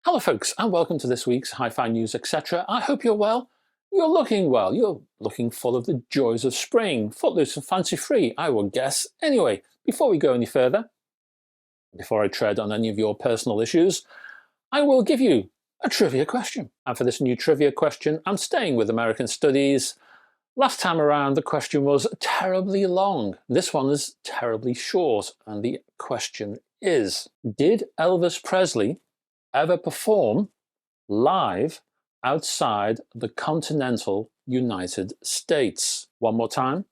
Hello folks, and welcome to this week's Hi-Fi News, etc. I hope you're well. You're looking well. You're looking full of the joys of spring, footloose and fancy-free, I would guess. Anyway, before we go any further, before I tread on any of your personal issues, I will give you a trivia question. And for this new trivia question, I'm staying with American Studies. Last time around, the question was terribly long. This one is terribly short, and the question is, did Elvis Presley ever perform live outside the continental United States? One more time.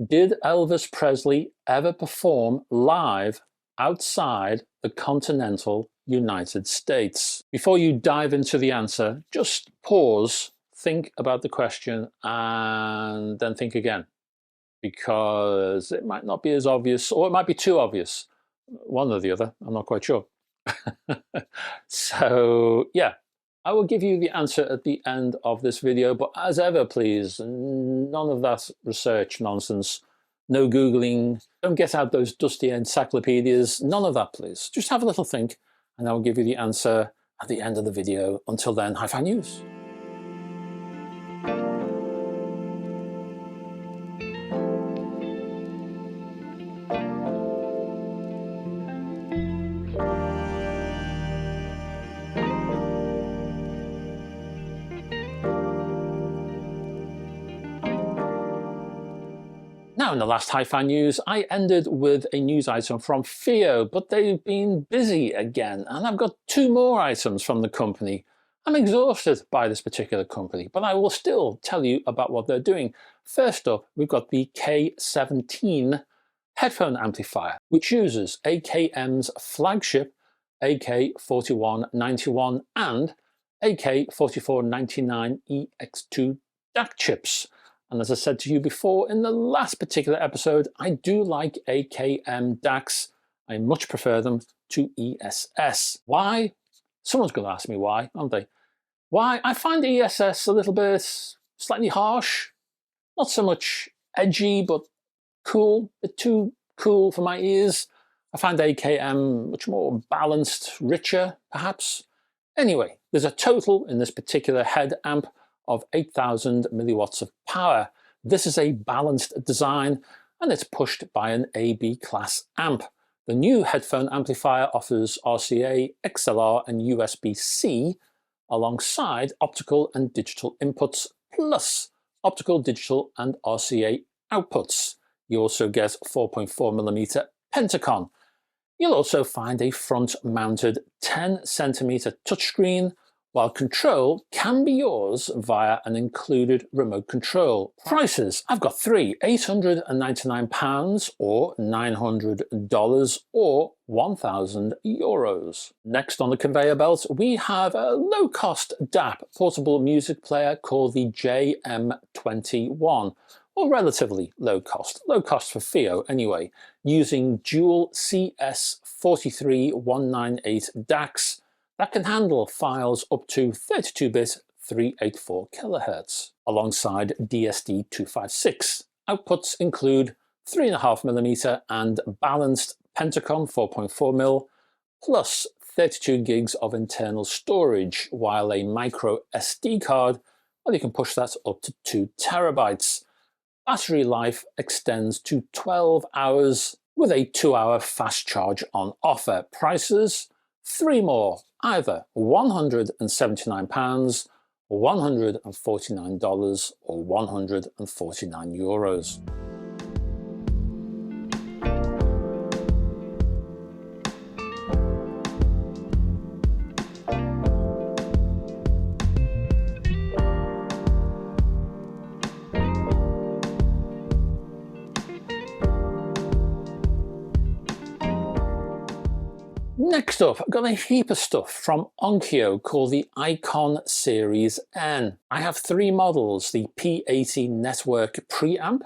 Did Elvis Presley ever perform live outside the continental United States? Before you dive into the answer, just pause, think about the question, and then think again, because it might not be as obvious, or it might be too obvious. One or the other, I'm not quite sure. So yeah, I will give you the answer at the end of this video, but as ever, please, none of that research nonsense, no Googling, don't get out those dusty encyclopedias, none of that please. Just have a little think and I will give you the answer at the end of the video. Until then, Hi-Fi News. Now, in the last Hi-Fi News, I ended with a news item from FiiO, but they've been busy again, and I've got two more items from the company. I'm exhausted by this particular company, but I will still tell you about what they're doing. First up, we've got the K17 headphone amplifier, which uses AKM's flagship AK4191 and AK4499 EX2 DAC chips. And as I said to you before in the last particular episode, I do like AKM DACs. I much prefer them to ESS. Why? Someone's going to ask me why, aren't they? Why? I find ESS a little bit slightly harsh. Not so much edgy, but cool. A bit too cool for my ears. I find AKM much more balanced, richer, perhaps. Anyway, there's a total in this particular head amp of 8,000 milliwatts of power. This is a balanced design and it's pushed by an AB class amp. The new headphone amplifier offers RCA, XLR and USB-C alongside optical and digital inputs plus optical, digital and RCA outputs. You also get 4.4mm Pentacon. You'll also find a front-mounted 10cm touchscreen, while control can be yours via an included remote control. Prices, I've got three, £899 or $900 or €1,000. Next on the conveyor belt, we have a low-cost DAP portable music player called the JM21, or relatively low cost for FiiO anyway, using dual CS43198 DACs that can handle files up to 32-bit 384 kHz, alongside DSD256. Outputs include 3.5mm and balanced Pentacon 4.4mm, plus 32 gigs of internal storage, while a micro SD card, well, you can push that up to 2 terabytes. Battery life extends to 12 hours with a 2-hour fast charge on offer. Prices, three more, either £179, $149 or €149. Next up, I've got a heap of stuff from Onkyo called the Icon Series N. I have three models, the P80 Network Preamp,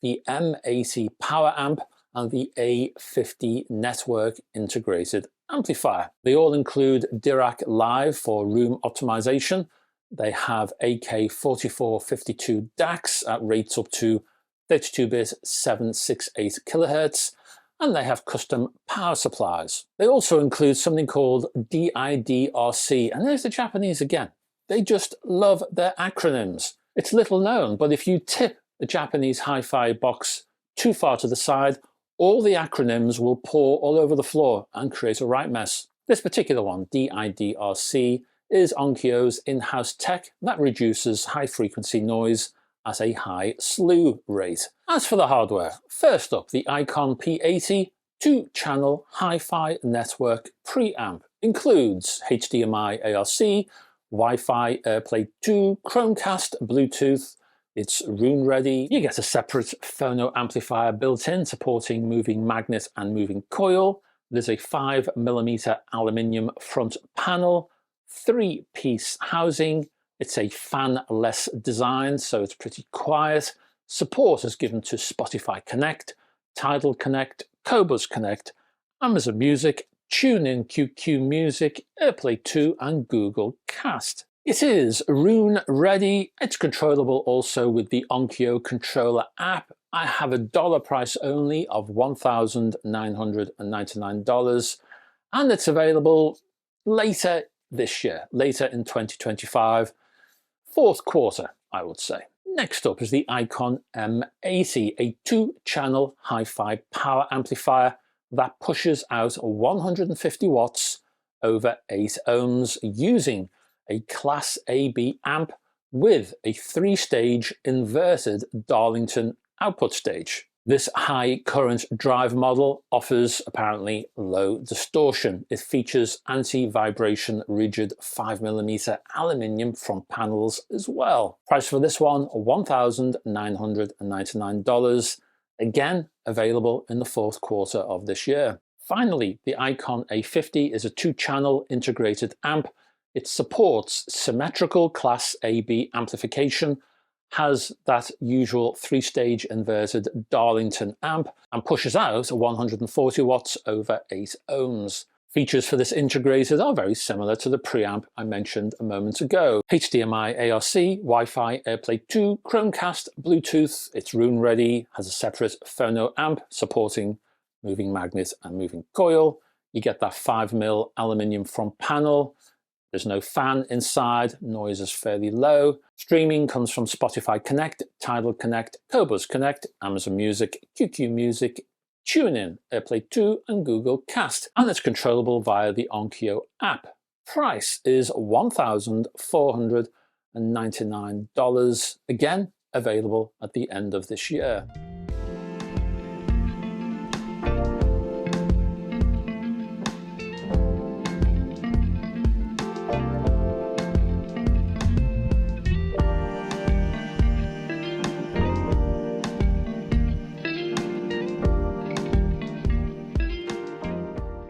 the M80 Power Amp, and the A50 Network Integrated Amplifier. They all include Dirac Live for room optimization. They have AK4452 DACs at rates up to 32-bit 768 kHz, and they have custom power supplies. They also include something called DIDRC, and there's the Japanese again. They just love their acronyms. It's little known, but if you tip the Japanese HiFi box too far to the side, all the acronyms will pour all over the floor and create a right mess. This particular one, DIDRC, is Onkyo's in-house tech that reduces high-frequency noise at a high slew rate. As for the hardware, first up, the Icon P80 2-channel HiFi network preamp includes HDMI ARC, Wi-Fi, AirPlay 2, Chromecast, Bluetooth. It's room ready. You get a separate phono amplifier built in, supporting moving magnet and moving coil. There's a 5mm aluminium front panel, 3-piece housing. It's a fan-less design, so it's pretty quiet. Support is given to Spotify Connect, Tidal Connect, Qobuz Connect, Amazon Music, TuneIn QQ Music, AirPlay 2 and Google Cast. It is room ready. It's controllable also with the Onkyo controller app. I have a dollar price only of $1,999, and it's available later this year, later in 2025, fourth quarter, I would say. Next up is the Icon M80, a 2-channel HiFi power amplifier that pushes out 150 watts over 8 ohms using a Class AB amp with a 3-stage inverted Darlington output stage. This high current drive model offers apparently low distortion. It features anti-vibration rigid 5mm aluminium front panels as well. Price for this one, $1,999. Again, available in the fourth quarter of this year. Finally, the Icon A50 is a 2-channel integrated amp. It supports symmetrical Class AB amplification, has that usual 3-stage inverted Darlington amp, and pushes out 140 watts over 8 ohms. Features for this integrated are very similar to the preamp I mentioned a moment ago. HDMI ARC, Wi-Fi, AirPlay 2, Chromecast, Bluetooth. It's room ready, has a separate phono amp supporting moving magnet and moving coil. You get that 5mm aluminium front panel. There's no fan inside, noise is fairly low. Streaming comes from Spotify Connect, Tidal Connect, Qobuz Connect, Amazon Music, QQ Music, TuneIn, AirPlay 2 and Google Cast, and it's controllable via the Onkyo app. Price is $1,499, again available at the end of this year.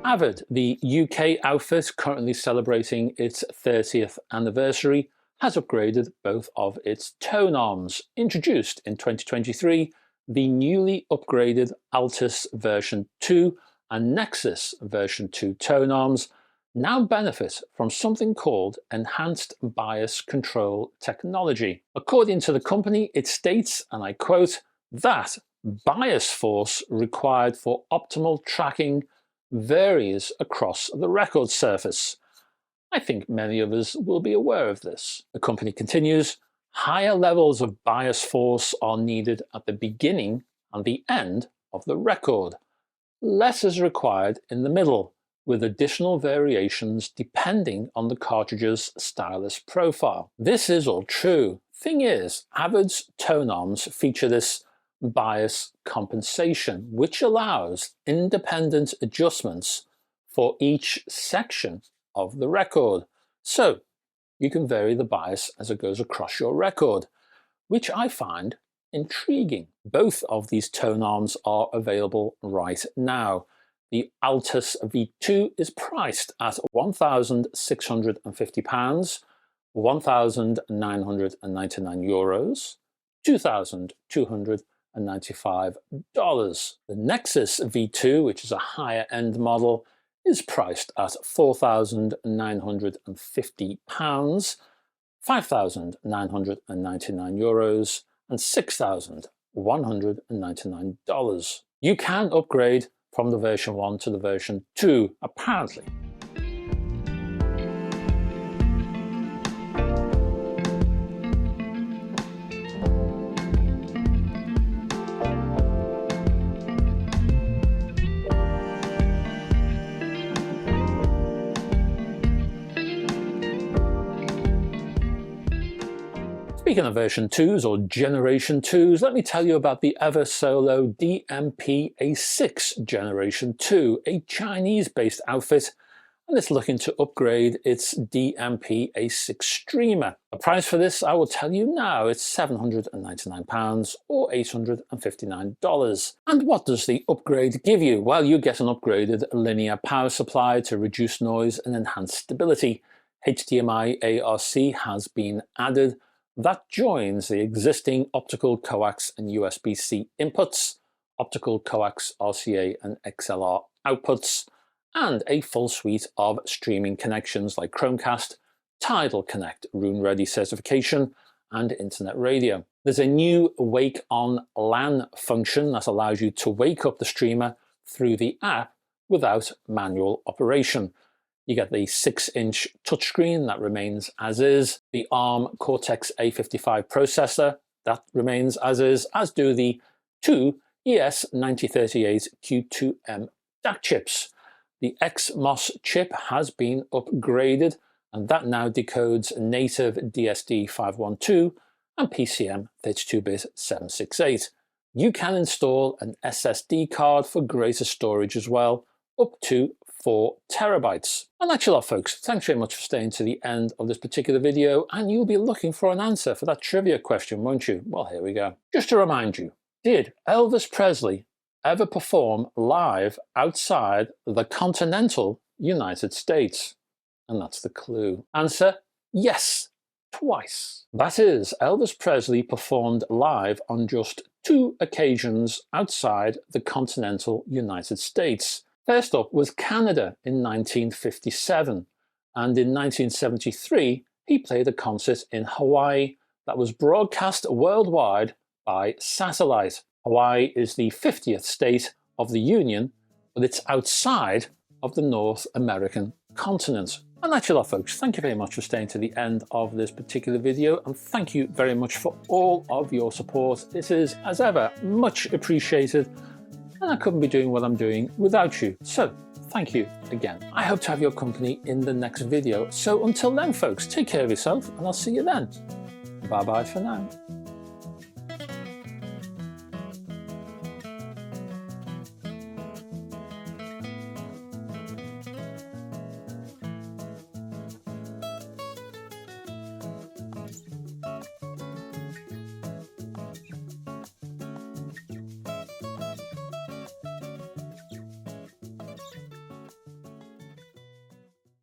AVID, the UK outfit currently celebrating its 30th anniversary, has upgraded both of its tone arms. Introduced in 2023, the newly upgraded Altus version 2 and Nexus version 2 tone arms now benefit from something called enhanced bias control technology. According to the company, it states, and I quote, that bias force required for optimal tracking varies across the record surface. I think many of us will be aware of this. The company continues, higher levels of bias force are needed at the beginning and the end of the record. Less is required in the middle, with additional variations depending on the cartridge's stylus profile. This is all true. Thing is, AVID's tone arms feature this bias compensation, which allows independent adjustments for each section of the record. So you can vary the bias as it goes across your record, which I find intriguing. Both of these tone arms are available right now. The Altus V2 is priced at £1,650, €1,999, $2,295. The Nexus V2, which is a higher end model, is priced at £4,950, €5,999 and $6,199. You can upgrade from the version 1 to the version 2, apparently. Speaking of version 2s or generation 2s, let me tell you about the Eversolo DMP A6 generation 2, a Chinese-based outfit, and it's looking to upgrade its DMP A6 streamer. The price for this, I will tell you now, it's £799 or $859. And what does the upgrade give you? Well, you get an upgraded linear power supply to reduce noise and enhance stability. HDMI ARC has been added. That joins the existing optical coax and USB-C inputs, optical coax RCA and XLR outputs, and a full suite of streaming connections like Chromecast, Tidal Connect, Room Ready certification, and internet radio. There's a new Wake On LAN function that allows you to wake up the streamer through the app without manual operation. You get the 6-inch touchscreen that remains as is, the ARM Cortex-A55 processor that remains as is, as do the two ES9038 Q2M DAC chips. The XMOS chip has been upgraded, and that now decodes native DSD512 and PCM 32-bit 768. You can install an SSD card for greater storage as well, up to 4 terabytes. And that's a lot, folks. Thanks very much for staying to the end of this particular video, and you'll be looking for an answer for that trivia question, won't you? Well, here we go. Just to remind you, did Elvis Presley ever perform live outside the continental United States? And that's the clue. Answer, yes, twice. That is, Elvis Presley performed live on just 2 occasions outside the continental United States. First up was Canada in 1957, and in 1973 he played a concert in Hawaii that was broadcast worldwide by satellite. Hawaii is the 50th state of the Union, but it's outside of the North American continent. And that's a lot, folks. Thank you very much for staying to the end of this particular video, and thank you very much for all of your support. This is, as ever, much appreciated, and I couldn't be doing what I'm doing without you. So thank you again. I hope to have your company in the next video. So until then, folks, take care of yourself, and I'll see you then. Bye bye for now.